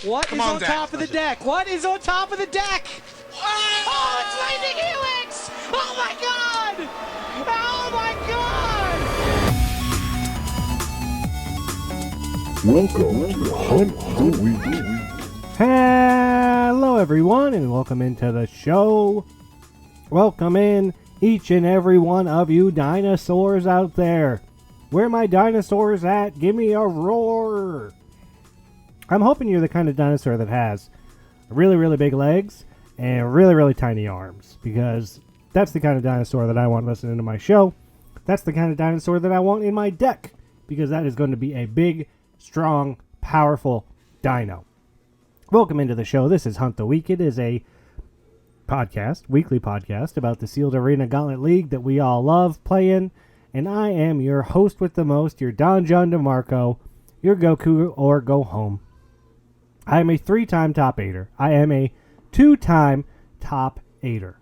What is on top of the deck? What is on top of the deck? Oh, it's Lightning Helix! Oh my god! Oh my god! Welcome to Hunt the Week. Hello everyone and welcome into the show. Welcome in each and every one of you dinosaurs out there. Where my dinosaurs at? Give me a roar. I'm hoping you're the kind of dinosaur that has really, really big legs and really, really tiny arms, because that's the kind of dinosaur that I want listening to my show. That's the kind of dinosaur that I want in my deck, because that is going to be a big, strong, powerful dino. Welcome into the show. This is Hunt the Week. It is a podcast, weekly podcast, about the Sealed Arena Gauntlet League that we all love playing, and I am your host with the most, your Don John DeMarco, your Goku or go home. I am a 3-time top 8er. I am a 2-time top 8er.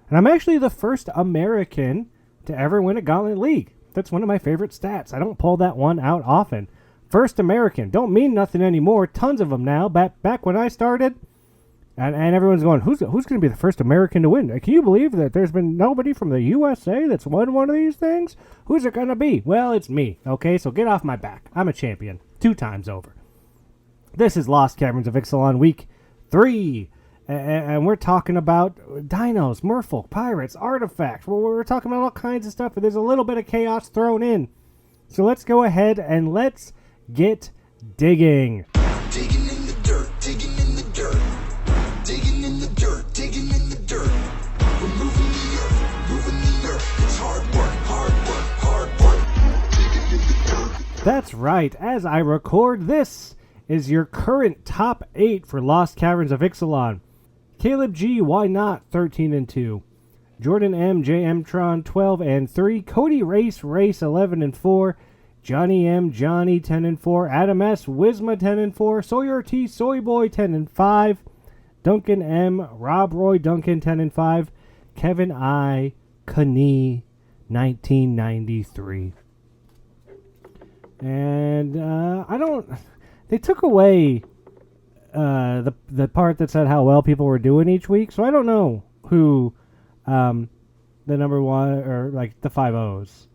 And I'm actually the first American to ever win a Gauntlet League. That's one of my favorite stats. I don't pull that one out often. First American. Don't mean nothing anymore. Tons of them now. Back when I started, and everyone's going, who's going to be the first American to win? Can you believe that there's been nobody from the USA that's won one of these things? Who's it going to be? Well, it's me. Okay, so get off my back. I'm a champion. 2 times over. This is Lost Caverns of Ixalan Week 3, and we're talking about dinos, merfolk, pirates, artifacts. We're talking about all kinds of stuff, but there's a little bit of chaos thrown in. So let's go ahead and let's get digging. Digging in the dirt, digging in the dirt. Digging in the dirt, digging in the dirt. We're moving the earth. It's hard work, hard work, hard work. Digging in the dirt. That's right. As I record, this is your current top 8 for Lost Caverns of Ixalan. Caleb G, why not, 13-2. Jordan M, JM Tron, 12-3. Cody Race, 11-4. Johnny M, Johnny, 10-4. Adam S, Wisma, 10-4. Sawyer T, Soyboy, 10-5. Duncan M, Rob Roy Duncan, 10-5. Kevin I, Kani, 1993. And they took away the part that said how well people were doing each week, so I don't know who the number one or like the 5-0s.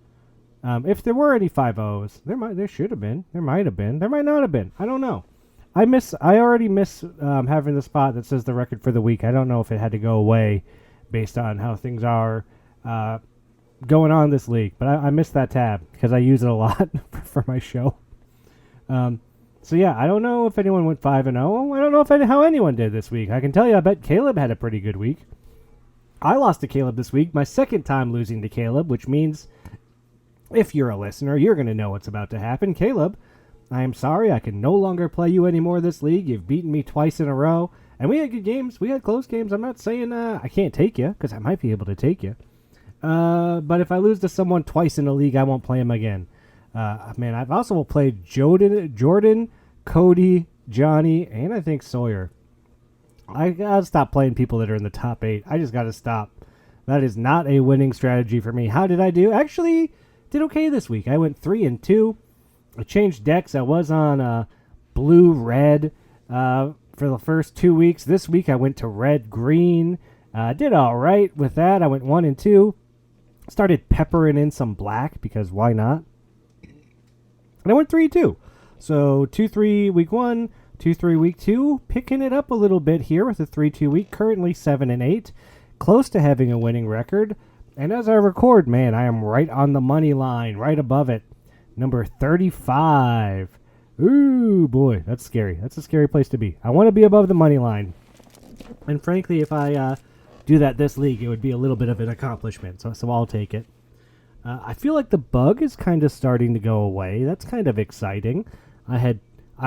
If there were any 5-0s, there should have been. There might have been. There might not have been. I don't know. I already miss having the spot that says the record for the week. I don't know if it had to go away based on how things are going on this league, but I miss that tab because I use it a lot for my show. So yeah, I don't know if anyone went 5-0. I don't know how anyone did this week. I can tell you, I bet Caleb had a pretty good week. I lost to Caleb this week, my second time losing to Caleb, which means if you're a listener, you're going to know what's about to happen. Caleb, I am sorry, I can no longer play you anymore this league. You've beaten me twice in a row, and we had good games. We had close games. I'm not saying I can't take you, because I might be able to take you. But if I lose to someone twice in a league, I won't play him again. Man, I've also played Jordan, Cody, Johnny, and I think Sawyer. I gotta stop playing people that are in the top 8. I just gotta stop. That is not a winning strategy for me. How did I do? Actually, did okay this week. I went 3-2. I changed decks. I was on blue-red for the first 2 weeks. This week I went to red-green. Did all right with that. I went 1-2. Started peppering in some black because why not? And I went 3-2. So 2-3 week 1, 2-3 week 2, picking it up a little bit here with a 3-2 week, currently 7-8, close to having a winning record. And as I record, man, I am right on the money line, right above it. Number 35. Ooh, boy, that's scary. That's a scary place to be. I want to be above the money line. And frankly, if I do that this league, it would be a little bit of an accomplishment. So I'll take it. I feel like the bug is kind of starting to go away. That's kind of exciting. I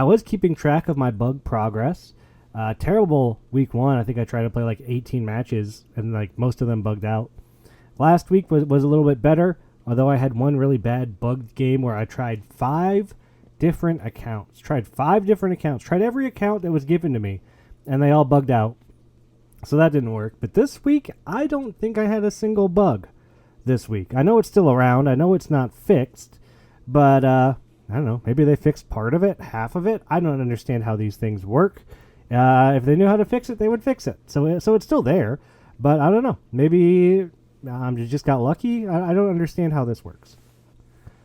was keeping track of my bug progress. Terrible week 1. I think I tried to play like 18 matches, and like most of them bugged out. Last week was a little bit better, although I had one really bad bugged game where I tried 5 different accounts. Tried every account that was given to me, and they all bugged out. So that didn't work. But this week, I don't think I had a single bug this week. I know it's still around. I know it's not fixed, but I don't know. Maybe they fixed part of it, half of it. I don't understand how these things work. If they knew how to fix it, they would fix it. So it's still there, but I don't know. Maybe you just got lucky. I don't understand how this works.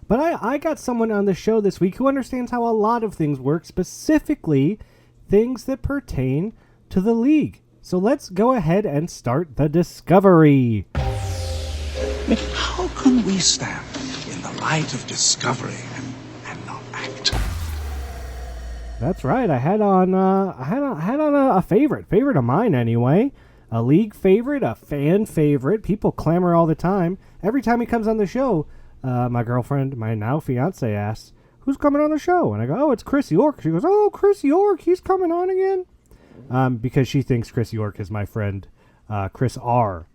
But I got someone on the show this week who understands how a lot of things work, specifically things that pertain to the league. So let's go ahead and start the discovery. But how can we stand in the light of discovery and not act? That's right. I had on a favorite of mine anyway. A league favorite, a fan favorite. People clamor all the time. Every time he comes on the show, my girlfriend, my now fiance, asks, "Who's coming on the show?" And I go, "Oh, it's Chris York." She goes, "Oh, Chris York, he's coming on again," because she thinks Chris York is my friend, Chris R.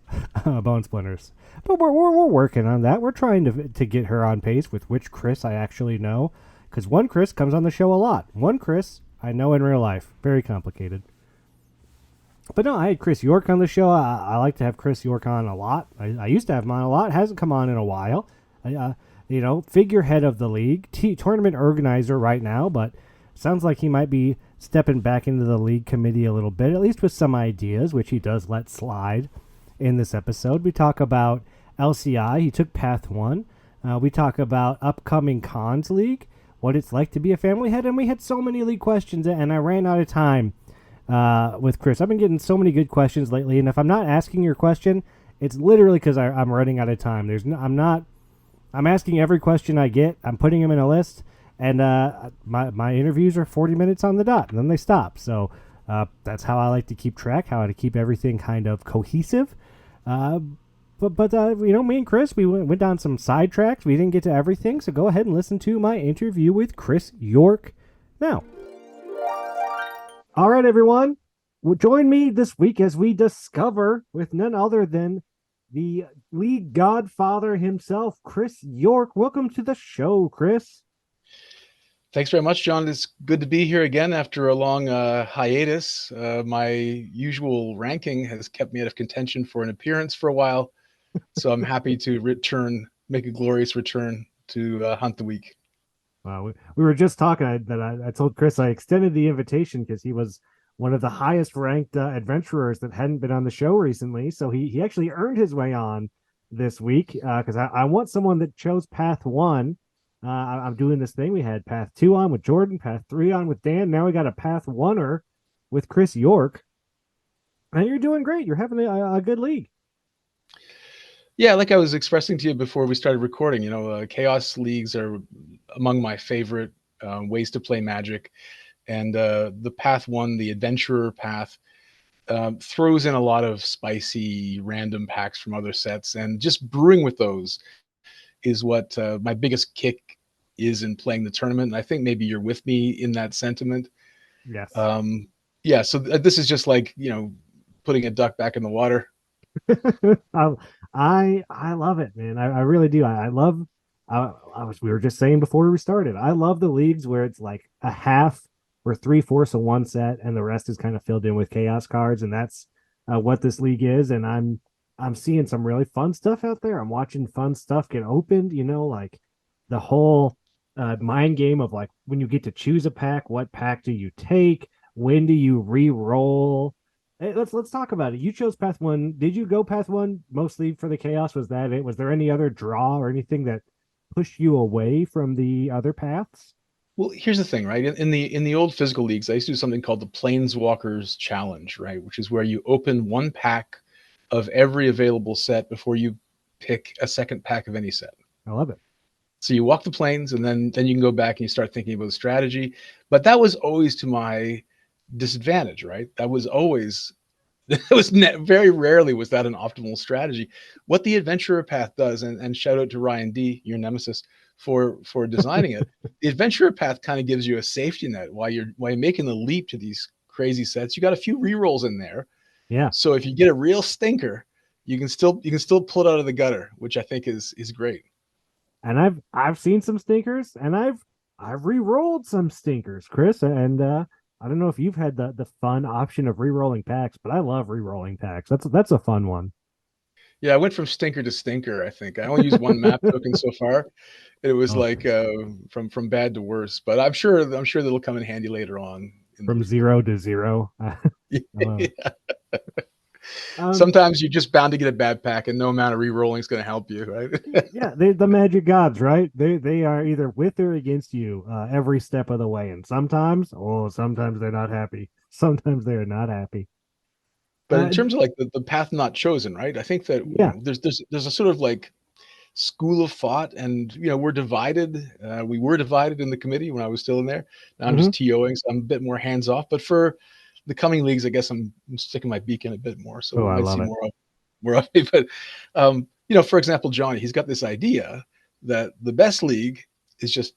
Bone Splinters. But we're working on that. We're trying to get her on pace with which Chris I actually know. Because one Chris comes on the show a lot. One Chris I know in real life. Very complicated. But no, I had Chris York on the show. I like to have Chris York on a lot. I used to have him on a lot. Hasn't come on in a while. Figurehead of the league. Tournament organizer right now. But sounds like he might be stepping back into the league committee a little bit. At least with some ideas, which he does let slide in this episode. We talk about LCI. He took Path 1. We talk about upcoming Cons League. What it's like to be a family head, and we had so many league questions, and I ran out of time with Chris. I've been getting so many good questions lately, and if I'm not asking your question, it's literally because I'm running out of time. I'm asking every question I get. I'm putting them in a list, and my interviews are 40 minutes on the dot, and then they stop. So that's how I like to keep track, how to keep everything kind of cohesive. But me and Chris, we went down some sidetracks. We didn't get to everything, so go ahead and listen to my interview with Chris York now. All right, everyone. Well, join me this week as we discover with none other than the league godfather himself, Chris York. Welcome to the show, Chris. Thanks very much, John. It's good to be here again after a long hiatus. My usual ranking has kept me out of contention for an appearance for a while. So I'm happy to make a glorious return to Hunt the Week. Wow, we were just talking I told Chris I extended the invitation because he was one of the highest ranked adventurers that hadn't been on the show recently. So he actually earned his way on this week because I want someone that chose Path 1. I'm doing this thing. We had Path 2 on with Jordan, Path 3 on with Dan. Now we got a Path 1er with Chris York. And you're doing great. You're having a good league. Yeah, like I was expressing to you before we started recording, Chaos Leagues are among my favorite ways to play Magic. And the Path 1, the Adventurer Path, throws in a lot of spicy random packs from other sets. And just brewing with those is what my biggest kick is in playing the tournament. And I think maybe you're with me in that sentiment. Yes. So this is just like, putting a duck back in the water. I love it, man. I really do. I love. We were just saying before we started. I love the leagues where it's like a half or 3/4 of one set, and the rest is kind of filled in with chaos cards, and that's what this league is. And I'm seeing some really fun stuff out there. I'm watching fun stuff get opened. Like the whole mind game of like when you get to choose a pack, what pack do you take? When do you re-roll? Hey, let's talk about it. You chose Path 1. Did you go Path 1 mostly for the chaos? Was that it? Was there any other draw or anything that pushed you away from the other paths? Well, here's the thing, right? In the old physical leagues, I used to do something called the Planeswalkers Challenge, right? Which is where you open one pack of every available set before you pick a second pack of any set. I love it. So you walk the planes, and then you can go back and you start thinking about strategy. But that was always to my disadvantage, right? That was very rarely was that an optimal strategy. What the Adventurer Path does, and shout out to Ryan D, your nemesis, for designing it. The Adventurer Path kind of gives you a safety net while you're making the leap to these crazy sets. You got a few rerolls in there. Yeah. So if you get a real stinker, you can still pull it out of the gutter, which I think is great. And I've seen some stinkers, and I've re-rolled some stinkers, Chris, and I don't know if you've had the fun option of re-rolling packs, but I love re-rolling packs. That's a fun one. Yeah, I went from stinker to stinker, I think. I only used one map token so far. It was Oh, like from bad to worse, but I'm sure that'll come in handy later on in the from league. 0 to 0. I love it. Yeah. Um, Sometimes you're just bound to get a bad pack, and no amount of re-rolling is going to help you, right? yeah, they the magic gods, right? They are either with or against you every step of the way, and sometimes they're not happy. Sometimes they're not happy. But in Uh, terms of like the path not chosen, right? I think that yeah. there's a sort of like school of thought, and we're divided. We were divided in the committee when I was still in there. Now I'm Hmm. just TOing, so I'm a bit more hands off. But for the coming leagues, I guess I'm sticking my beak in a bit more, so Oh, we I might see love it. more of me. But for example, Johnny, he's got this idea that the best league is just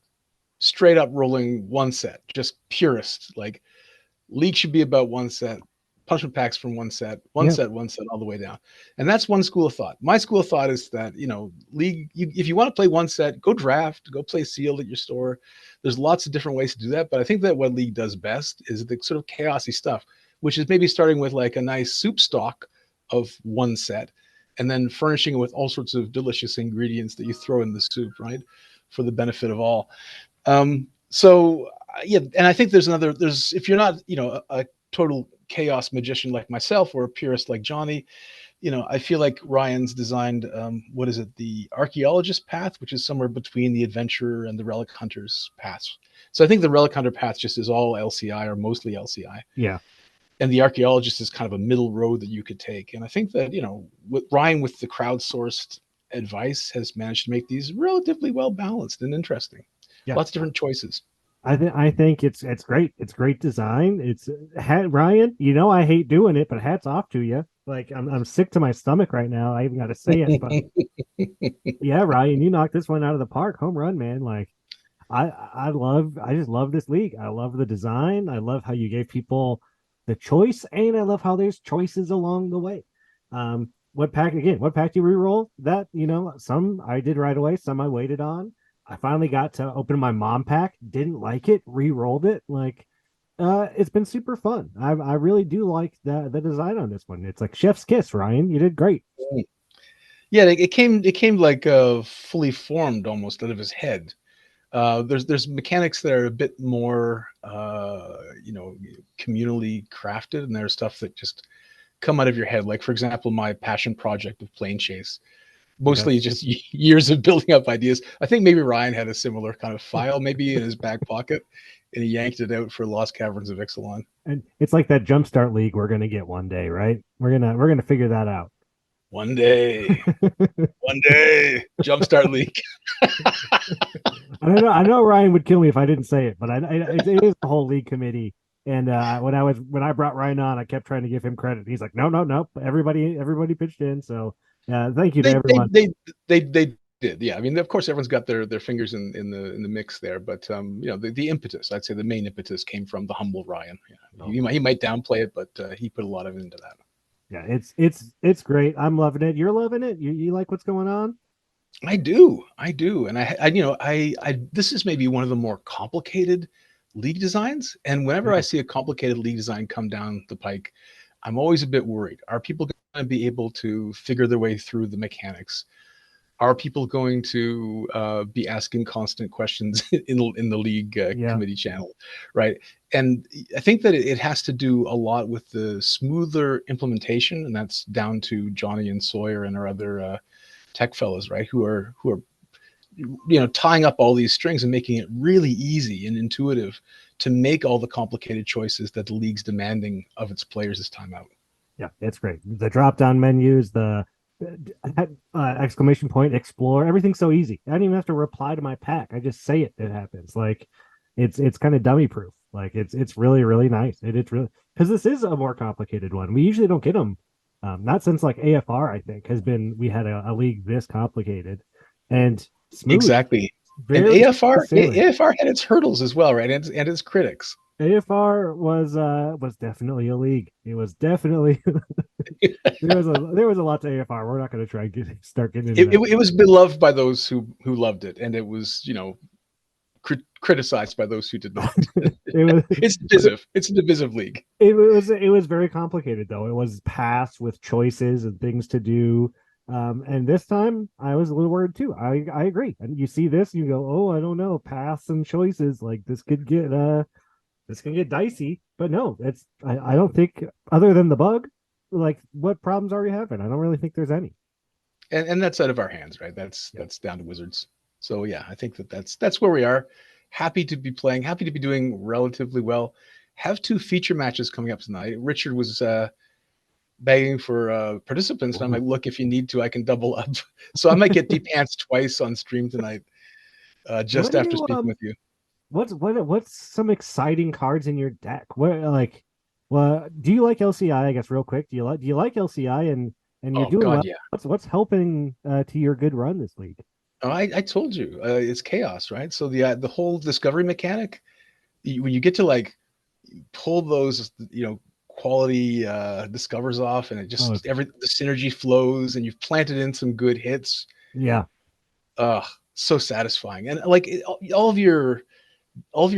straight up rolling one set, just purist. Like league should be about one set, punishment packs from Yep. one set all the way down. And that's one school of thought. My school of thought is that, league, if you want to play one set, go draft, go play sealed at your store. There's lots of different ways to do that. But I think that what league does best is the sort of chaosy stuff, which is maybe starting with like a nice soup stock of one set and then furnishing it with all sorts of delicious ingredients that you throw in the soup, right? For the benefit of all. Yeah, and I think there's if you're not a total chaos magician like myself or a purist like Johnny, I feel like Ryan's designed what is it, the archaeologist path, which is somewhere between the adventurer and the relic hunter's paths. So I think the relic hunter path just is all LCI or mostly LCI, Yeah. and the archaeologist is kind of a middle road that you could take. And I think that with Ryan, with the crowdsourced advice, has managed to make these relatively well balanced and interesting. Yeah. Lots of different choices. I think it's great. It's great design. Ryan. I hate doing it, but hats off to you. Like I'm sick to my stomach right now. I even got to say it, but yeah, Ryan, you knocked this one out of the park. Home run, man. Like I just love this league. I love the design. I love how you gave people the choice, and I love how there's choices along the way. What pack again? What pack do you reroll? That some I did right away, some I waited on. I finally got to open my mom pack, didn't like it, re-rolled it. Like it's been super fun. I really do like the design on this one. It's like chef's kiss, Ryan. You did great. Yeah, it came like fully formed almost out of his head. There's mechanics that are a bit more communally crafted, and there's stuff that just come out of your head. Like for example, my passion project of Plane Chase, Okay. mostly just years of building up ideas. I think maybe Ryan had a similar kind of file maybe in his back pocket, and he yanked it out for Lost Caverns of Ixalan. And it's like that jumpstart league we're gonna get one day, right? We're gonna figure that out. One day, one day, Jumpstart League. I know Ryan would kill me if I didn't say it, but it is the whole league committee. And when I brought Ryan on, I kept trying to give him credit. He's like, no, no, no. Everybody pitched in. So thank you to They they everyone. they they did, yeah. I mean, of course, everyone's got their fingers in the mix there, but the impetus, I'd say, the main impetus came from the humble Ryan. Yeah, he might downplay it, but he put a lot of it into that. Yeah, it's great. I'm loving it. You're loving it. You like what's going on? I do, and I this is maybe one of the more complicated league designs, and whenever I Yeah. see a complicated league design come down the pike, I'm always a bit worried. Are people going to be able to figure their way through the mechanics? Are people going to be asking constant questions in the league Yeah. committee channel, right? And I think that it has to do a lot with the smoother implementation, and that's down to Johnny and Sawyer and our other tech fellows, right? Who are tying up all these strings and making it really easy and intuitive to make all the complicated choices that the league's demanding of its players this time out. Yeah, it's great. The drop down menus, the exclamation point, explore, everything's so easy. I don't even have to reply to my pack. I just say it. It happens. Like it's kind of dummy proof. Like it's really really nice. It's really because this is a more complicated one. We usually don't get them. Not since like AFR, I think, we had a league this complicated and smooth. Exactly. And Very sailing. AFR had its hurdles as well, right? And its critics. AFR was definitely a league. It was definitely there was a lot to AFR. We're not going to try and start getting into that. It was beloved by those who loved it, and it was criticized by those who did not. It was It's divisive. It's a divisive league. it was very complicated though. It was passed with choices and things to do. And this time I was a little worried too. I agree. And you see this, you go, oh, I don't know, paths and choices. Like this can get dicey. But no, I don't think other than the bug, like what problems are we having? I don't really think there's any. And that's out of our hands, right? That's down to Wizards. So yeah, I think that's where we are. Happy to be playing, happy to be doing relatively well. Have two feature matches coming up tonight. Richard was begging for participants, and I'm like, look, if you need to, I can double up. So I might get deep pants twice on stream tonight, What just do after you speaking with you. what's some exciting cards in your deck? What like well, do you like LCI? I guess real quick, do you like LCI and you're Oh doing God, well? yeah. What's helping to your good run this week? Oh, I told you, it's chaos, right? So the whole discovery mechanic, when you get to like pull those, quality discovers off, and it Oh, just the synergy flows, and you've planted in some good hits. yeah, So satisfying. And like all of your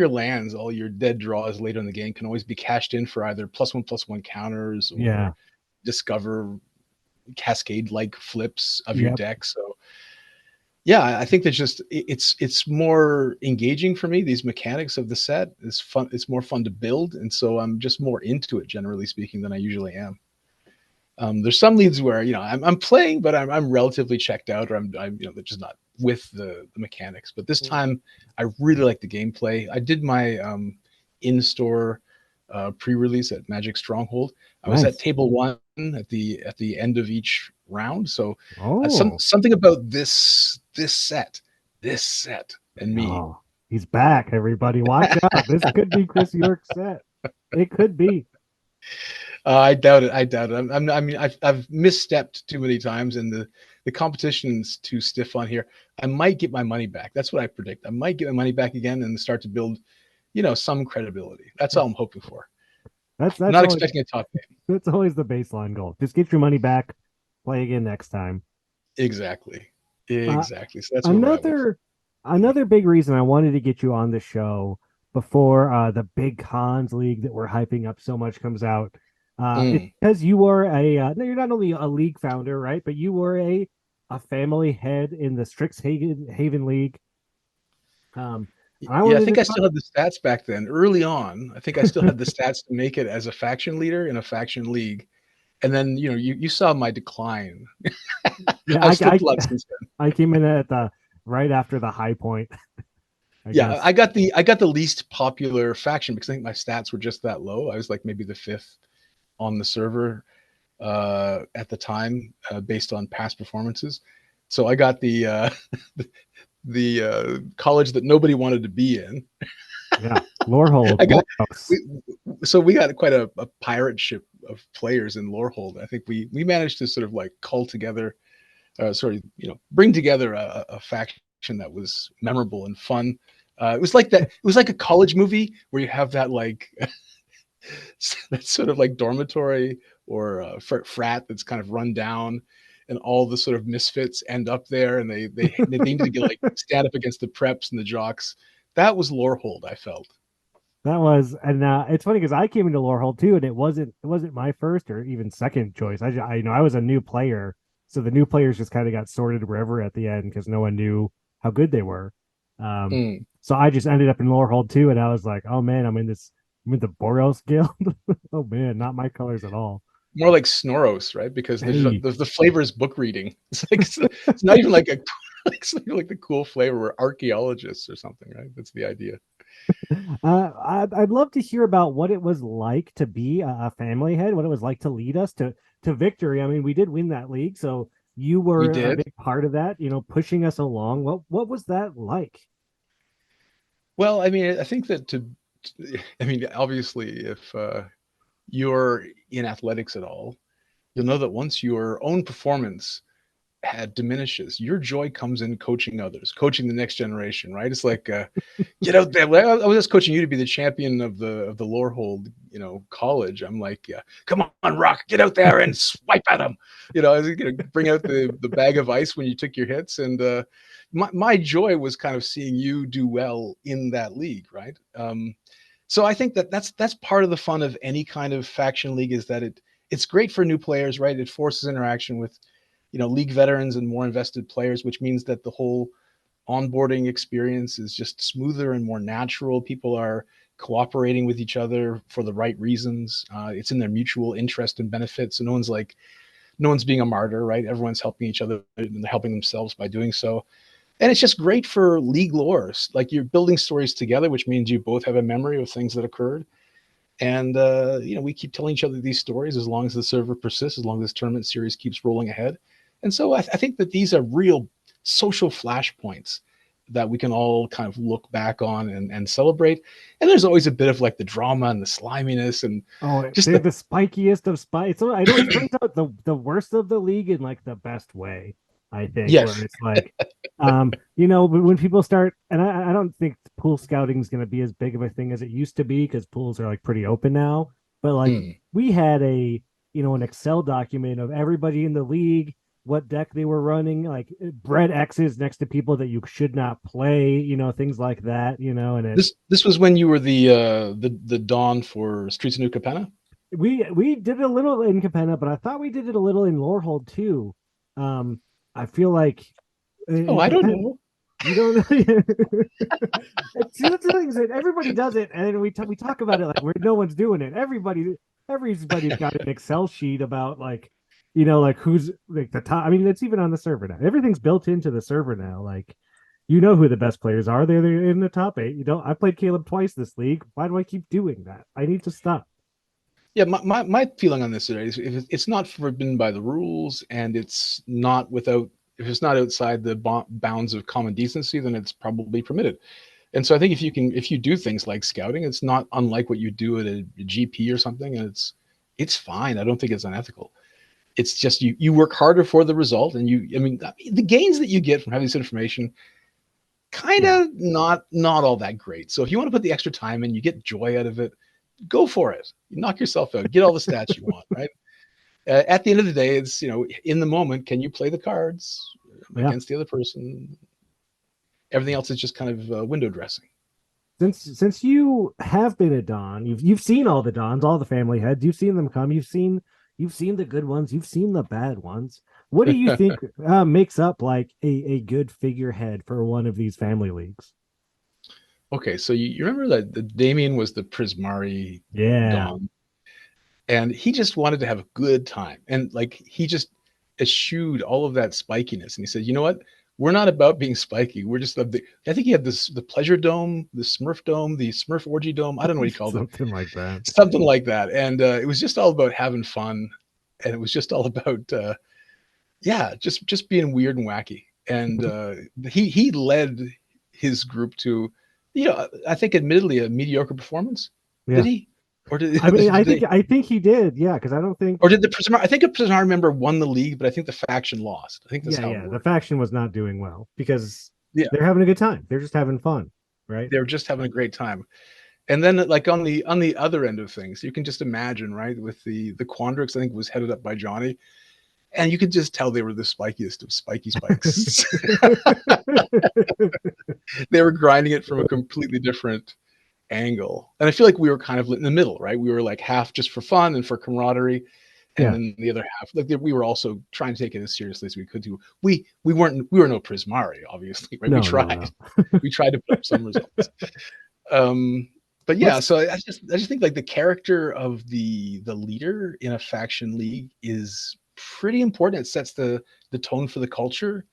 lands, all your dead draws later in the game can always be cashed in for either +1/+1 counters or yeah, discover cascade like flips of your yep. deck. So yeah, I think that's just it's more engaging for me. These mechanics of the set is fun. It's more fun to build, and so I'm just more into it, generally speaking, than I usually am. There's some leads where I'm playing, but I'm relatively checked out, or I'm they're just not with the mechanics. But this time, I really like the gameplay. I did my in-store pre-release at Magic Stronghold. I was at Nice. table one at the end of each round. So Oh, something about this set and me. oh, he's back, everybody. Watch out. This could be Chris York's set. It could be. I doubt it. I doubt it. I mean, I've misstepped too many times, and the competition's too stiff on here. I might get my money back. That's what I predict. I might get my money back again and start to build, some credibility. That's all I'm hoping for. I'm That's not always expecting a top game. that's always the baseline goal. Just get your money back, play again next time. Exactly. Uh, Exactly. So that's where we're at with. another big reason I wanted to get you on the show before the big cons league that we're hyping up so much comes out is Mm. because you were a no, you're not only a league founder, right, but you were a family head in the Strixhaven League. Um, I Yeah, I wanted think to I talk. still had the stats back then. Early on, I think I still had the stats to make it as a faction leader in a faction league. And then, you saw my decline. Yeah, I've slipped a lot since then. I came in at the right after the high point, I Yeah, guess. I got the least popular faction because I think my stats were just that low. I was like maybe the fifth on the server at the time, based on past performances. So I got the the college that nobody wanted to be in. Yeah, Lorehold, I got Boros. we, so we got quite a pirate ship of players in Lorehold. I think we managed to sort of like cull together, bring together a faction that was memorable and fun. It was like that. It was like a college movie where you have that like that sort of like dormitory or frat that's kind of run down, and all the sort of misfits end up there, and they need to get like stand up against the preps and the jocks. That was Lorehold, I felt. That was, and it's funny because I came into Lorehold too, and it wasn't my first or even second choice. I was a new player, so the new players just kind of got sorted wherever at the end because no one knew how good they were. Um, Mm. so I just ended up in Lorehold too, and I was like, oh man, I'm in the Boros Guild. Oh man, not my colors at all. More like Snoros, right? Because Hey, the flavor is book reading. It's not even like a it's not even like the cool flavor. We're archaeologists or something, right? That's the idea. I'd love to hear about what it was like to be a family head, what it was like to lead us to victory. I mean, we did win that league, so you We were a did. big part of that, pushing us along. What was that like? Well, I mean, I think that I mean, obviously, if you're in athletics at all, you'll know that once your own performance diminishes, your joy comes in coaching others, coaching the next generation, right? It's like, get out there. Well, I was just coaching you to be the champion of the Lorehold, college. I'm like, yeah, come on, Rock, get out there and swipe at him. I was gonna bring out the bag of ice when you took your hits, and my joy was kind of seeing you do well in that league, right? So I think that's part of the fun of any kind of faction league, is that it's great for new players, right? It forces interaction with league veterans and more invested players, which means that the whole onboarding experience is just smoother and more natural. People are cooperating with each other for the right reasons. It's in their mutual interest and benefit. So no one's being a martyr, right? Everyone's helping each other and helping themselves by doing so. And it's just great for league lore. Like, you're building stories together, which means you both have a memory of things that occurred. And, we keep telling each other these stories as long as the server persists, as long as this tournament series keeps rolling ahead. And so I think that these are real social flashpoints that we can all kind of look back on and celebrate. And there's always a bit of like the drama and the sliminess and just they're the spikiest of spikes. I know it brings out the worst of the league in like the best way, I think. Yes. Where it's like, when people start, and I don't think pool scouting is going to be as big of a thing as it used to be, because pools are like pretty open now. But like we had an Excel document of everybody in the league, what deck they were running, like red X's next to people that you should not play, things like that, and this was when you were the Dawn for Streets of New Capenna? We did a little in Capenna, but I thought we did it a little in Lorehold too. I feel like I don't know. You don't know. See, that's the thing, is that everybody does it, and then we talk about it like no one's doing it. Everybody's got an Excel sheet about like who's like the top. I mean, it's even on the server now. Everything's built into the server now. Like, who the best players are. They're in the top 8. I played Caleb twice this league. Why do I keep doing that? I need to stop. Yeah, my feeling on this is if it's not forbidden by the rules, and it's not if it's not outside the bounds of common decency, then it's probably permitted. And so I think if you do things like scouting, it's not unlike what you do at a GP or something, and it's fine. I don't think it's unethical. It's just you work harder for the result, and the gains that you get from having this information kind of not all that great. So if you want to put the extra time in, you get joy out of it, go for it. You knock yourself out, get all the stats you want, right? At the end of the day, it's, in the moment, can you play the cards against the other person? Everything else is just kind of window dressing. Since you have been a Don, you've seen all the Dons, all the family heads. You've seen them come. You've seen the good ones. You've seen the bad ones. What do you think makes up like a good figurehead for one of these family leagues? Okay, so you remember that the Damien was the Prismari Don, and he just wanted to have a good time, and like he just eschewed all of that spikiness, and he said, "You know what? We're not about being spiky. We're just I think he had the Pleasure Dome, the Smurf Dome, the Smurf Orgy Dome. I don't know what he called it. Something like that. And it was just all about having fun, and it was just all about just being weird and wacky. And he led his group to, I think admittedly a mediocre performance. Yeah. Did he? Or did I think he did, yeah, because I don't think. Or did the Prismar? I think a Prismar member won the league, but I think the faction lost. I think that's how it worked. The faction was not doing well because they're having a good time. They're just having fun, right? They're just having a great time. And then, like on the other end of things, you can just imagine, right, with the Quandrix, I think was headed up by Johnny, and you could just tell they were the spikiest of spiky spikes. They were grinding it from a completely different angle, and I feel like we were kind of in the middle, right? We were like half just for fun and for camaraderie, and then the other half, like we were also trying to take it as seriously as we could do. We were no Prismari, obviously, right? We tried to put up some results. But yeah, so I just think like the character of the leader in a faction league is pretty important. It sets the tone for the culture.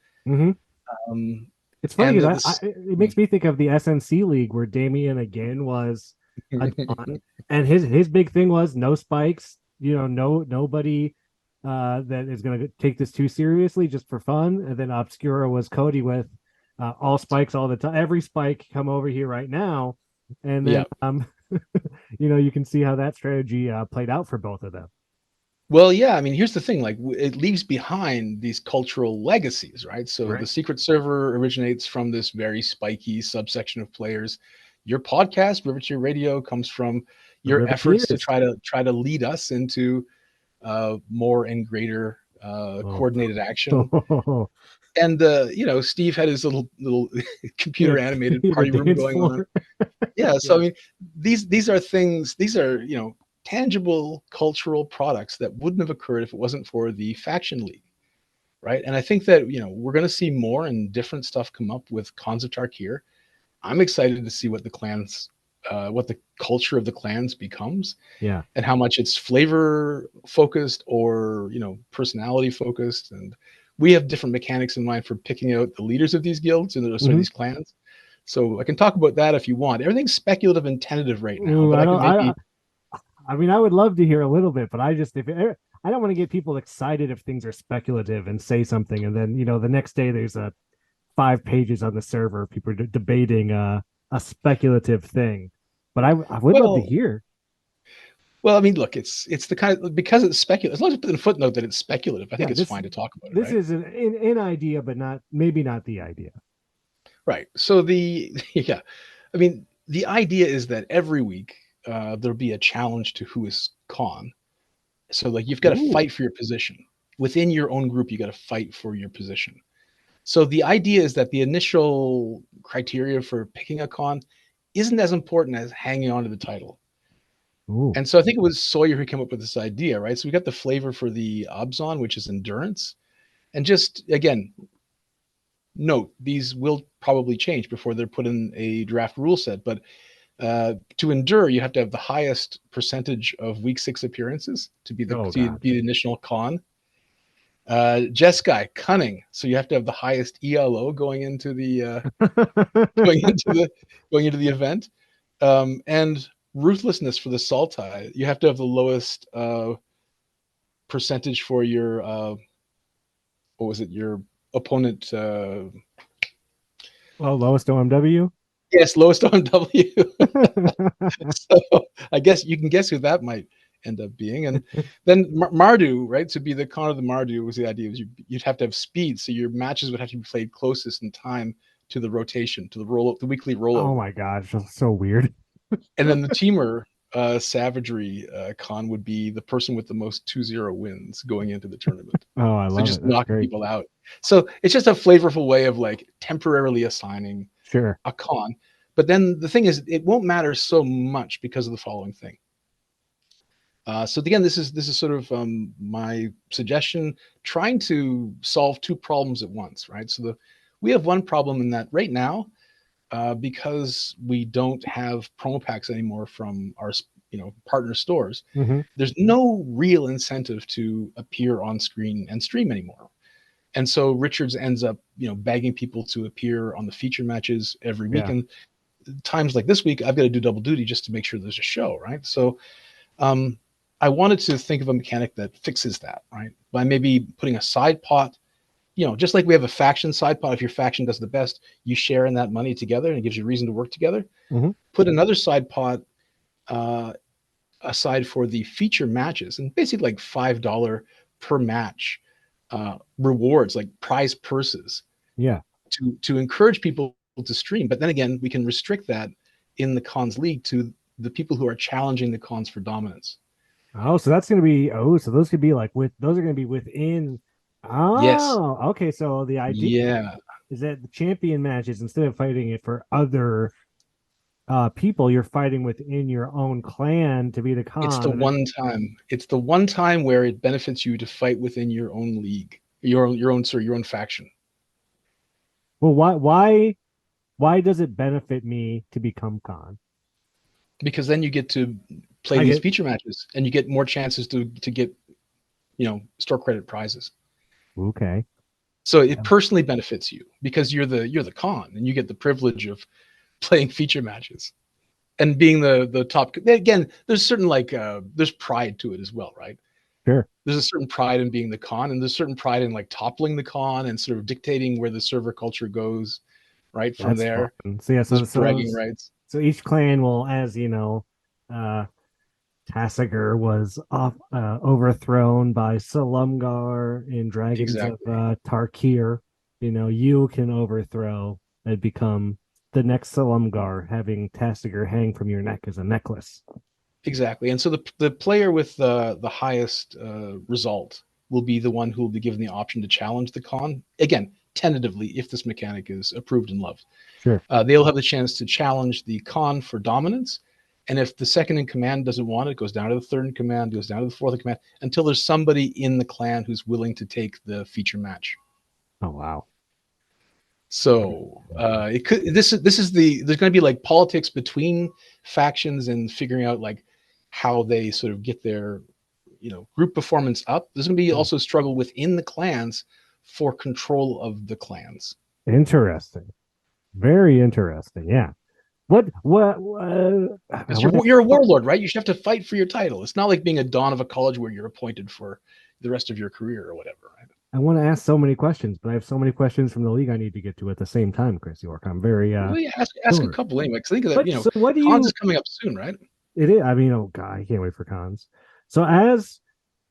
It's funny because it makes me think of the SNC League where Damien again was a Don, and his big thing was no spikes. Nobody that is going to take this too seriously, just for fun. And then Obscura was Cody with all spikes all the time. Every spike, come over here right now. And then you can see how that strategy played out for both of them. Well, yeah, I mean, here's the thing, like it leaves behind these cultural legacies, right? So the secret server originates from this very spiky subsection of players. Your podcast, Riveteer Radio, comes from your efforts to try to lead us into more and greater coordinated action. And Steve had his little computer animated party room going on. Yeah, so I mean, these are things. These are tangible cultural products that wouldn't have occurred if it wasn't for the faction league, right? And I think that, we're going to see more and different stuff come up with Khans of Tarkir. I'm excited to see what what the culture of the clans becomes, Yeah. and how much it's flavor focused or, personality focused. And we have different mechanics in mind for picking out the leaders of these guilds and these clans. So I can talk about that if you want. Everything's speculative and tentative right now, Ooh, but I I can don't. maybe. I mean, I would love to hear a little bit, but I just if it, I don't want to get people excited if things are speculative and say something, and then the next day there's a 5 pages on the server, people are debating a speculative thing. But I would love to Well, hear. I mean, look, it's the kind of, because it's speculative. As long as you put in a footnote that it's speculative, I think Yeah, it's this fine to talk about it, this right? is an idea, but not maybe not the idea. Right. So yeah, I mean, the idea is that every week there'll be a challenge to who is Khan. So like you've got to Ooh, fight for your position within your own group. You got to fight for your position. So the idea is that the initial criteria for picking a Khan isn't as important as hanging on to the title. ooh, And so I think it was Sawyer who came up with this idea, right? So we got the flavor for the Obzon, which is endurance. And just again, note these will probably change before they're put in a draft rule set. But to endure, you have to have the highest percentage of week 6 appearances to be oh God. the initial Khan. Jeskai, cunning, so you have to have the highest ELO going into the going into the going into the event. And ruthlessness for the Sultai, you have to have the lowest percentage for your what was it, your opponent, Well, lowest OMW. yes, lowest OMW. So I guess you can guess who that might end up being. And then Mardu, right? To be the Khan of the Mardu was the idea, was you'd have to have speed, so your matches would have to be played closest in time to the rotation, to the weekly Oh rollover. my gosh, that's so weird. And then the teamer savagery Khan would be the person with the most 2-0 wins going into the tournament. Oh, I So love it. just That's knocking great. people out. So it's just a flavorful way of like temporarily assigning Sure. a Khan. But then the thing is, it won't matter so much because of the following thing. So again, this is sort of my suggestion, trying to solve two problems at once, right? So we have one problem in that right now, because we don't have promo packs anymore from our partner stores. Hmm. There's no real incentive to appear on screen and stream anymore. And so Richards ends up, begging people to appear on the feature matches every week. Yeah. And times like this week, I've got to do double duty just to make sure there's a show, right? So um, I wanted to think of a mechanic that fixes that, right? By maybe putting a side pot, just like we have a faction side pot. If your faction does the best, you share in that money together, and it gives you a reason to work together. Hmm. Put another side pot uh, aside for the feature matches, and basically like $5 per match rewards, like prize purses, Yeah. to encourage people to stream. But then again, we can restrict that in the Cons League to the people who are challenging the Cons for dominance. Oh, so that's gonna be so those could be like those are gonna be within. Yes. Oh, okay. So the idea Yeah. is that the champion matches, instead of fighting it for other people, you're fighting within your own clan to be the It's the con. one time. It's the one time where it benefits you to fight within your own league, your own faction. Well, why does it benefit me to become con? Because then you get to play I these get feature matches, and you get more chances to get store credit prizes. okay. So it personally benefits you because you're the con, and you get the privilege of playing feature matches and being the top. Again, there's certain there's pride to it as well, right? Sure. There's a certain pride in being the con, and there's certain pride in like toppling the con and sort of dictating where the server culture goes, right from That's fun. there. So yeah, There's bragging rights. so each clan will, as uh Tassiger was overthrown by Salumgar in Dragons of Exactly. Tarkir. You can overthrow and become the next Salumgar, having Tassiger hang from your neck as a necklace. Exactly. And so the player with the highest result will be the one who will be given the option to challenge the con. Again, tentatively, if this mechanic is approved and loved. Sure. They'll have the chance to challenge the con for dominance. And if the second in command doesn't want it, it goes down to the third in command, goes down to the fourth in command, until there's somebody in the clan who's willing to take the feature match. Oh wow. So it could. This is the. There's going to be like politics between factions and figuring out like how they sort of get their, group performance up. There's going to be also struggle within the clans for control of the clans. Interesting. Very interesting. Yeah. What? Because you're a warlord, right? You should have to fight for your title. It's not like being a don of a college where you're appointed for the rest of your career or whatever, right? I want to ask so many questions, but I have so many questions from the league I need to get to at the same time, Chris York. I'm very well, yeah, ask a couple anyway. Because think of that, so what do cons is coming up soon, right? It is. I mean, oh god, I can't wait for cons. So as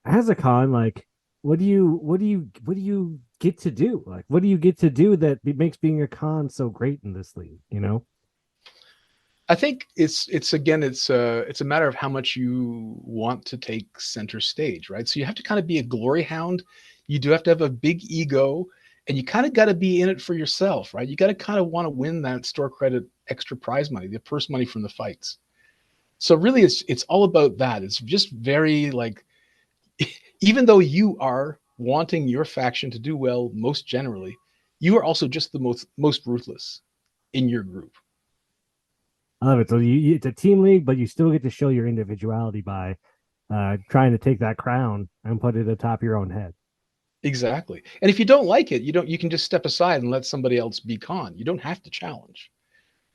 a con, like, what do you get to do? Like, what do you get to do that makes being a con so great in this league? I think it's a matter of how much you want to take center stage, right? So you have to kind of be a glory hound. You do have to have a big ego, and you kind of got to be in it for yourself, right? You got to kind of want to win that store credit extra prize money, the purse money from the fights. So really, it's all about that. It's just very like, even though you are wanting your faction to do well, most generally, you are also just the most ruthless in your group. I love it. So it's a team league, but you still get to show your individuality by trying to take that crown and put it atop your own head. Exactly. And if you don't like it, you can just step aside and let somebody else be con. You don't have to challenge,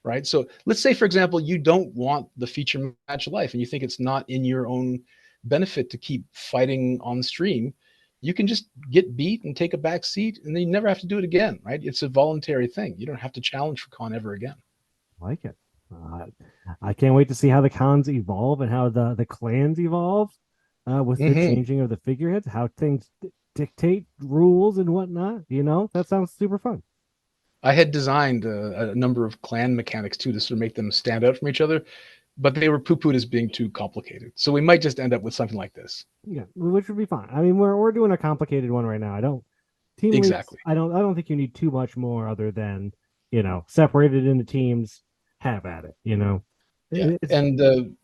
right? So let's say, for example, you don't want the feature match life and you think it's not in your own benefit to keep fighting on stream. You can just get beat and take a back seat, and then you never have to do it again, right? It's a voluntary thing. You don't have to challenge for con ever again. I like it. I can't wait to see how the cons evolve and how the clans evolve with the changing of the figureheads, how things dictate rules and whatnot. That sounds super fun. I had designed a number of clan mechanics too to sort of make them stand out from each other, but they were poo-pooed as being too complicated. So we might just end up with something like this. Yeah, which would be fine. I mean, we're doing a complicated one right now. I don't team exactly. Leagues, I don't think you need too much more other than separated into teams. Have at it. Yeah, and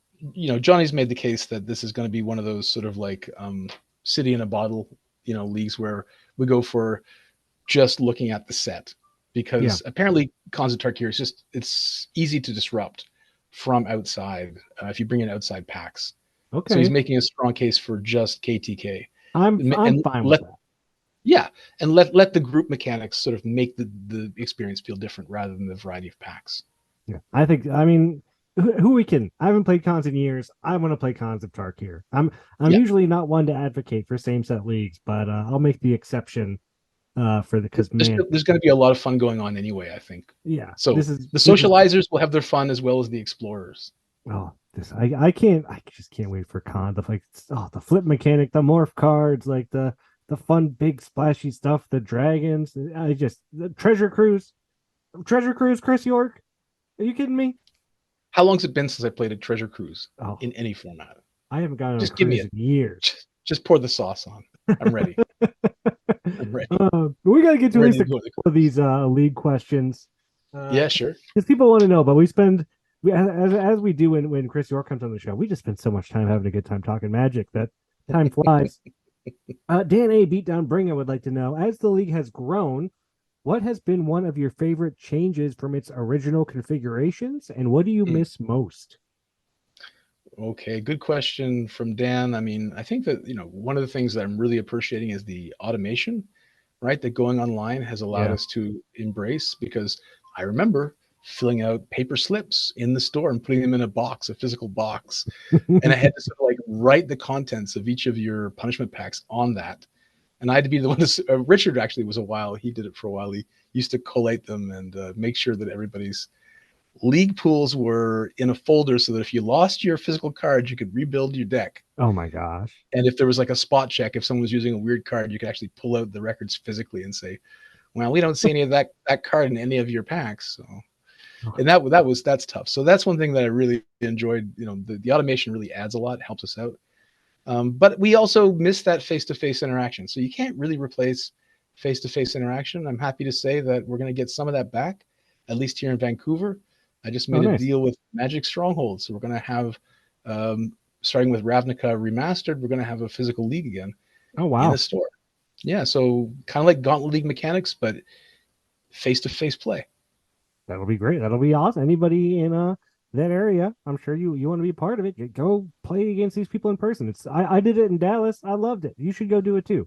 Johnny's made the case that this is going to be one of those sort of like city in a bottle, leagues where we go for just looking at the set, because apparently Cons of Tarkir it's easy to disrupt from outside if you bring in outside packs. Okay. So he's making a strong case for just KTK. I'm fine with that. Yeah, and let the group mechanics sort of make the experience feel different rather than the variety of packs. Yeah, I mean, I haven't played cons in years. I want to play Cons of Tarkir. I'm usually not one to advocate for same set leagues, but I'll make the exception because there's going to be a lot of fun going on anyway, I think. Yeah. So the socializers will have their fun as well as the explorers. Oh, I just can't wait for cons. The flip mechanic, the morph cards, like the fun big splashy stuff, the dragons. The treasure cruise, Chris York. Are you kidding me? How long's it been since I played a treasure cruise in any format? I haven't gotten just a give me in years. Just pour the sauce on. I'm ready. I'm ready. We got to get to at least a couple of these league questions. Yeah, sure. Because people want to know, but as we do when Chris York comes on the show, we just spend so much time having a good time talking Magic that time flies. Dan A. Beatdown Bringer would like to know, as the league has grown, what has been one of your favorite changes from its original configurations, and what do you miss most? Okay, good question from Dan. I mean, I think that, one of the things that I'm really appreciating is the automation, right? That going online has allowed us to embrace, because I remember filling out paper slips in the store and putting them in a physical box. And I had to sort of like write the contents of each of your punishment packs on that. And I had to be the one to, Richard actually he did it for a while. He used to collate them and make sure that everybody's league pools were in a folder so that if you lost your physical card, you could rebuild your deck. Oh my gosh. And if there was like a spot check, if someone was using a weird card, you could actually pull out the records physically and say, well, we don't see any of that card in any of your packs. So, and that's tough. So that's one thing that I really enjoyed. The automation really adds a lot, helps us out. But we also miss that face-to-face interaction. So you can't really replace face-to-face interaction. I'm happy to say that we're going to get some of that back, at least here in Vancouver. I just Oh, made a nice. deal with Magic Stronghold, so we're going to have, starting with Ravnica Remastered, we're going to have a physical league again Oh, in wow. a store. Yeah, so kind of like Gauntlet League mechanics, but face-to-face play. That'll be great. That'll be awesome. Anybody in that area, I'm sure you want to be part of it. Go play against these people in person. I did it in Dallas. I loved it. You should go do it too.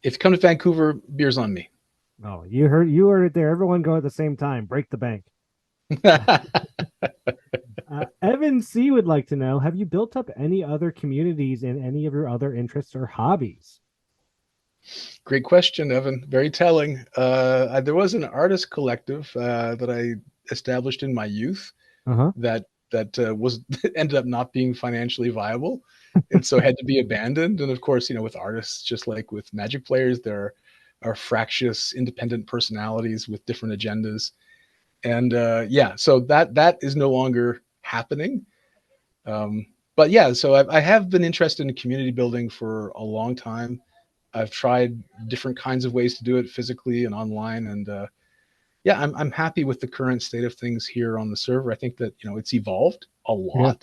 If you come to Vancouver, beer's on me. Oh, you heard it there. Everyone go at the same time. Break the bank. Evan C would like to know: have you built up any other communities in any of your other interests or hobbies? Great question, Evan. Very telling. There was an artist collective that I established in my youth Uh huh. that was ended up not being financially viable, and so had to be abandoned. And of course, with artists, just like with Magic players, there are fractious, independent personalities with different agendas. And yeah, so that is no longer happening. But yeah, so I have been interested in community building for a long time. I've tried different kinds of ways to do it physically and online, and yeah, I'm happy with the current state of things here on the server. I think that it's evolved a Yeah.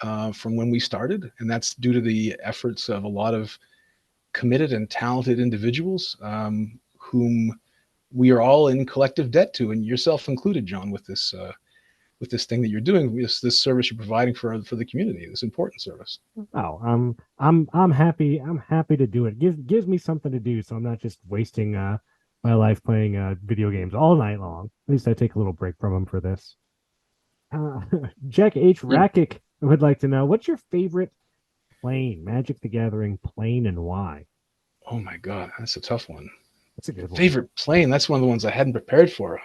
lot from when we started, and that's due to the efforts of a lot of committed and talented individuals whom we are all in collective debt to, and yourself included, John, with this thing that you're doing, this service you're providing for the community, this important service. Oh, I'm happy. I'm happy to do it. Gives me something to do, so I'm not just wasting my life playing video games all night long. At least I take a little break from them for this. Uh, Jack H. Yeah. Rakic would like to know: what's your favorite plane, Magic the Gathering plane, and why? Oh my God, that's a tough one. That's a good one. Favorite plane? That's one of the ones I hadn't prepared for.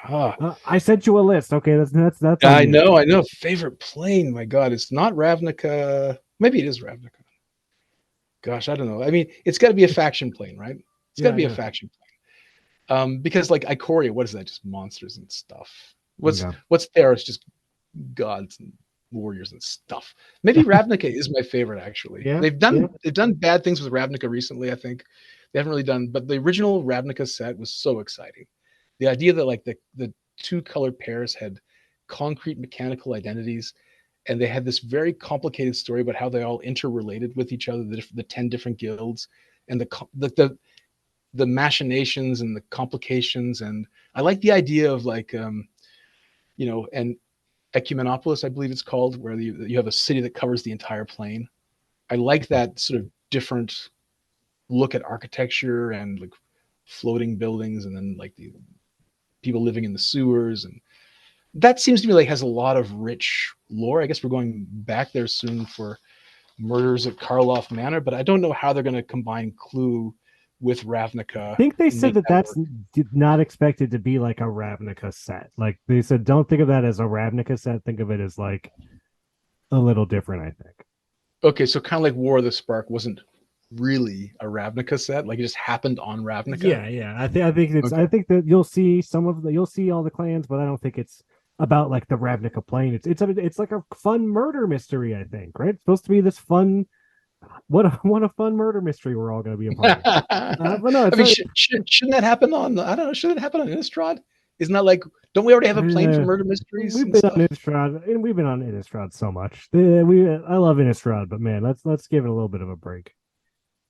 I sent you a list. Okay, that's on I you. know, I know. Favorite plane? My God, it's not Ravnica. Maybe it is Ravnica. Gosh, I don't know. I mean, it's got to be a faction plane, right? It's got to Yeah, be a yeah. faction plane. Because like Ikoria, what is that? Just monsters and stuff. Okay. What's there? It's just gods and warriors and stuff. Maybe Ravnica is my favorite actually. Yeah, They've yeah. done bad things with Ravnica recently, I think. They haven't really done, but the original Ravnica set was so exciting. The idea that like the two color pairs had concrete mechanical identities, and they had this very complicated story about how they all interrelated with each other, the 10 different guilds, and the machinations and the complications. And I like the idea of like and Ecumenopolis, I believe it's called, where you have a city that covers the entire plane. I like that sort of different look at architecture and like floating buildings, and then like the people living in the sewers, and that seems to me like has a lot of rich lore. I guess we're going back there soon for Murders at Karloff Manor, but I don't know how they're going to combine Clue with Ravnica I think they and said make that that that's work. not expected to be like a Ravnica set. Like they said, don't think of that as a Ravnica set. Think of it as like a little different, I think. Okay, so kind of like War of the Spark wasn't really a Ravnica set, like it just happened on Ravnica. Yeah, yeah. I think Okay. I think that you'll see all the clans, but I don't think it's about like the Ravnica plane. It's like a fun murder mystery, I think, right? It's supposed to be this fun what a fun murder mystery we're all gonna be a part of. I But no, it's mean, not, shouldn't that happen on? I don't know. Shouldn't it happen on Innistrad? Isn't that like? Don't we already have a plane for uh, murder mysteries we've and been on stuff? Innistrad and we've been on Innistrad so much. I love Innistrad, but man, let's give it a little bit of a break.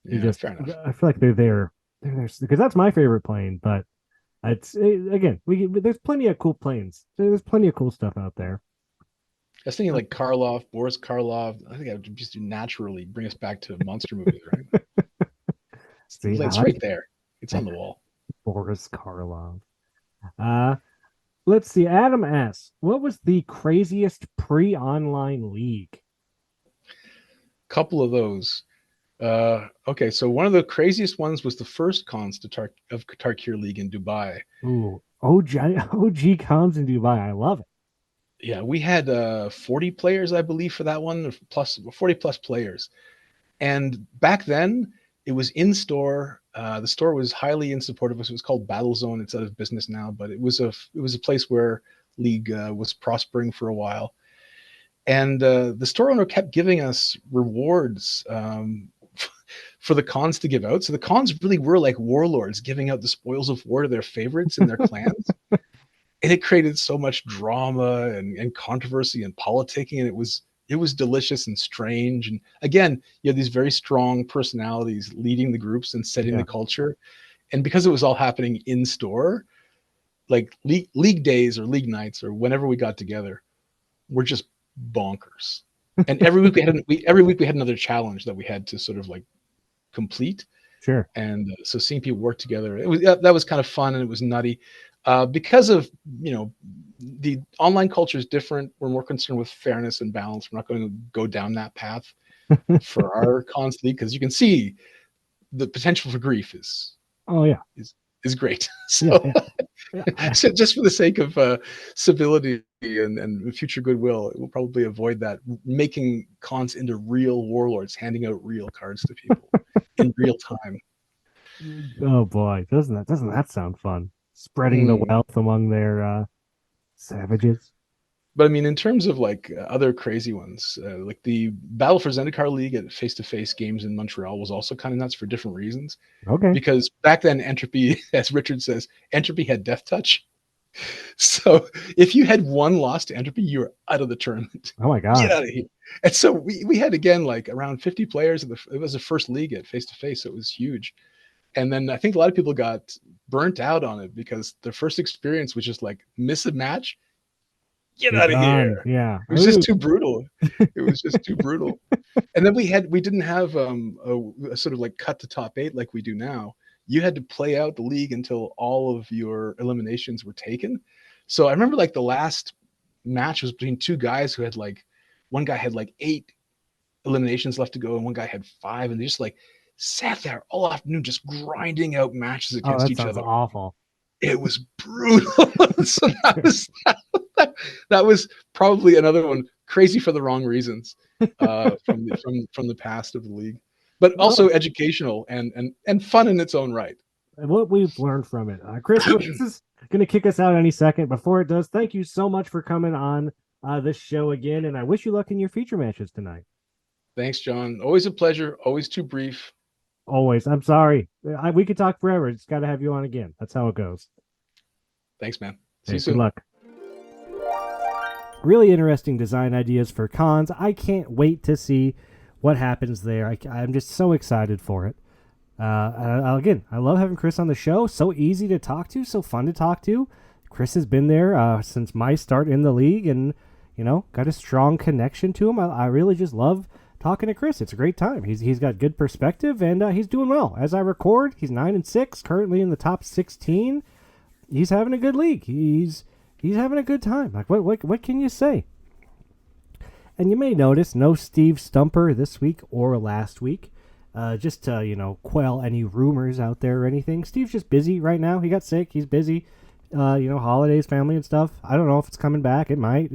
You Yeah, just fair enough. I feel like they're there because that's my favorite plane, but again there's plenty of cool planes. There's plenty of cool stuff out there. I was thinking like Karloff, Boris Karloff. I think I would just naturally bring us back to monster movies, right? See, I It's like right there. It's on the wall. Boris Karloff. Uh let's see. Adam asks, what was the craziest pre-online league? Couple of those. Okay, so one of the craziest ones was the first cons of Tarkir League in Dubai. Ooh, OG cons in Dubai. I love it. Yeah, we had 40 players, I believe, for that one, plus 40 plus players. And back then, it was in store. The store was highly in support of us. It was called Battle Zone. It's out of business now, but it was a place where League was prospering for a while. And the store owner kept giving us rewards for the cons to give out. So the cons really were like warlords giving out the spoils of war to their favorites and their clans. and it created so much drama and controversy and politicking, and it was delicious and strange. And again, you have these very strong personalities leading the groups and setting Yeah. the culture. And because it was all happening in store, like league days or league nights or whenever we got together, were just bonkers. And every week we had another challenge that we had to sort of like complete. Sure. And so seeing people work together, that was kind of fun, and it was nutty. Because of, the online culture is different. We're more concerned with fairness and balance. We're not going to go down that path for our cons league, because you can see the potential for grief is Oh yeah. is great. Yeah. So, Yeah. so just for the sake of civility and future goodwill, we'll probably avoid that, making cons into real warlords, handing out real cards to people in real time. Oh boy, doesn't that sound fun? Spreading the wealth among their savages. But I mean, in terms of like other crazy ones, like the Battle for Zendikar League at face-to-face games in Montreal was also kind of nuts for different reasons. Okay. Because back then, Entropy, as Richard says, Entropy had death touch. So if you had one loss to Entropy, you were out of the tournament. Oh my Get god. out of here. And so we had, again, like around 50 players. It was the first league at face-to-face, so it was huge. And then I think a lot of people got burnt out on it because their first experience was just like miss a match, get You're out of done. here. Yeah. It was just too brutal. It was just too brutal. And then we didn't have a sort of like cut to top 8 like we do now. You had to play out the league until all of your eliminations were taken. So I remember like the last match was between two guys who had like, one guy had like 8 eliminations left to go and one guy had 5, and they just like sat there all afternoon just grinding out matches Oh, against that each sounds other. awful. It was brutal. So that was probably another one, crazy for the wrong reasons, from the past of the league, but also educational and fun in its own right. And what we've learned from it, Chris. This is going to kick us out any second. Before it does, thank you so much for coming on this show again, and I wish you luck in your feature matches tonight. Thanks, John. Always a pleasure. Always too brief. Always. I'm sorry. We could talk forever. Just got to have you on again. That's how it goes. Thanks, man. See Hey, you soon. good luck. Really interesting design ideas for cons. I can't wait to see what happens there. I'm just so excited for it. Again, I love having Chris on the show. So easy to talk to, so fun to talk to. Chris has been there since my start in the league, and got a strong connection to him. I really just love talking to Chris. It's a great time. He's got good perspective, and he's doing well. As I record, he's 9-6, currently in the top 16. He's having a good league. He's having a good time. Like what can you say? And you may notice no Steve Stumper this week or last week. Just to quell any rumors out there or anything. Steve's just busy right now. He got sick. He's busy. Holidays, family, and stuff. I don't know if it's coming back. It might,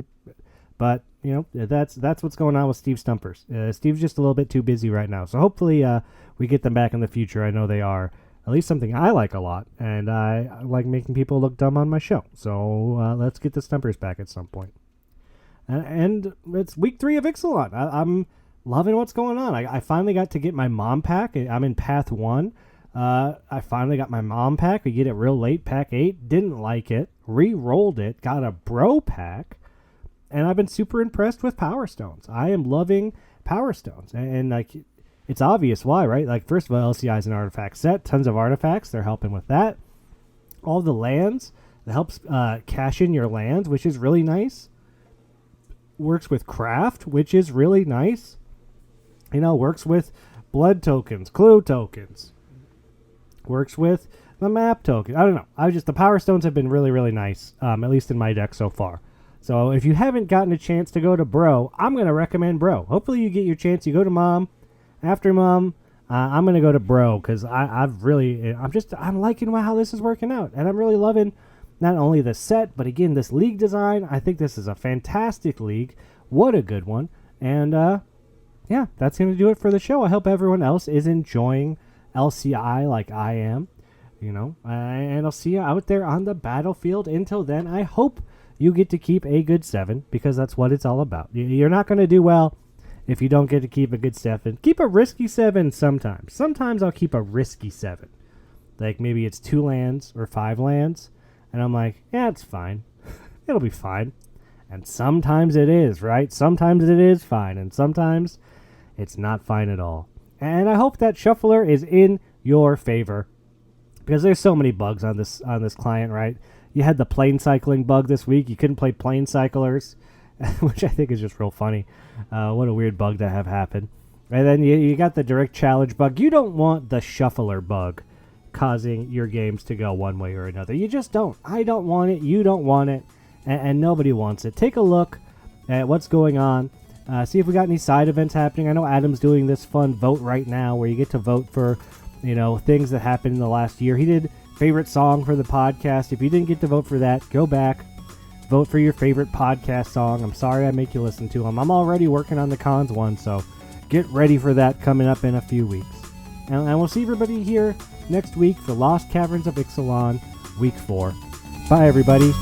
but that's what's going on with Steve Stumpers. Steve's just a little bit too busy right now. So hopefully we get them back in the future. I know they are. At least something I like a lot, and I like making people look dumb on my show. So let's get the Stumpers back at some point. And it's week 3 of Ixalan. I'm loving what's going on. I finally got to get my mom pack. I'm in path 1. I finally got my mom pack. We get it real late, pack 8. Didn't like it. Re-rolled it. Got a bro pack. And I've been super impressed with Power Stones. I am loving Power Stones. And like, it's obvious why, right? Like, first of all, LCI is an artifact set. Tons of artifacts. They're helping with that. All the lands. It helps cash in your lands, which is really nice. Works with craft, which is really nice. Works with blood tokens, clue tokens. Works with the map token. I don't know. The Power Stones have been really, really nice, at least in my deck so far. So if you haven't gotten a chance to go to Bro, I'm going to recommend Bro. Hopefully you get your chance. You go to Mom. After Mom, I'm going to go to Bro because I'm liking how this is working out. And I'm really loving not only the set, but again, this league design. I think this is a fantastic league. What a good one. And yeah, that's going to do it for the show. I hope everyone else is enjoying LCI like I am. And I'll see you out there on the battlefield. Until then, I hope you get to keep a good 7 because that's what it's all about. You're not going to do well if you don't get to keep a good 7. Keep a risky 7 sometimes. Sometimes I'll keep a risky 7. Like maybe it's 2 lands or 5 lands. And I'm like, yeah, it's fine. It'll be fine. And sometimes it is, right? Sometimes it is fine, and sometimes it's not fine at all. And I hope that shuffler is in your favor, because there's so many bugs on this client, right? You had the plane cycling bug this week. You couldn't play plane cyclers, which I think is just real funny. What a weird bug to have happen. And then you got the direct challenge bug. You don't want the shuffler bug causing your games to go one way or another. You just don't. I don't want it. You don't want it. And nobody wants it. Take a look at what's going on. See if we got any side events happening. I know Adam's doing this fun vote right now where you get to vote for, things that happened in the last year. He did favorite song for the podcast. If you didn't get to vote for that, go back. Vote for your favorite podcast song. I'm sorry I make you listen to them. I'm already working on the cons one, so get ready for that coming up in a few weeks. And we'll see everybody here next week for Lost Caverns of Ixalan, Week 4. Bye, everybody.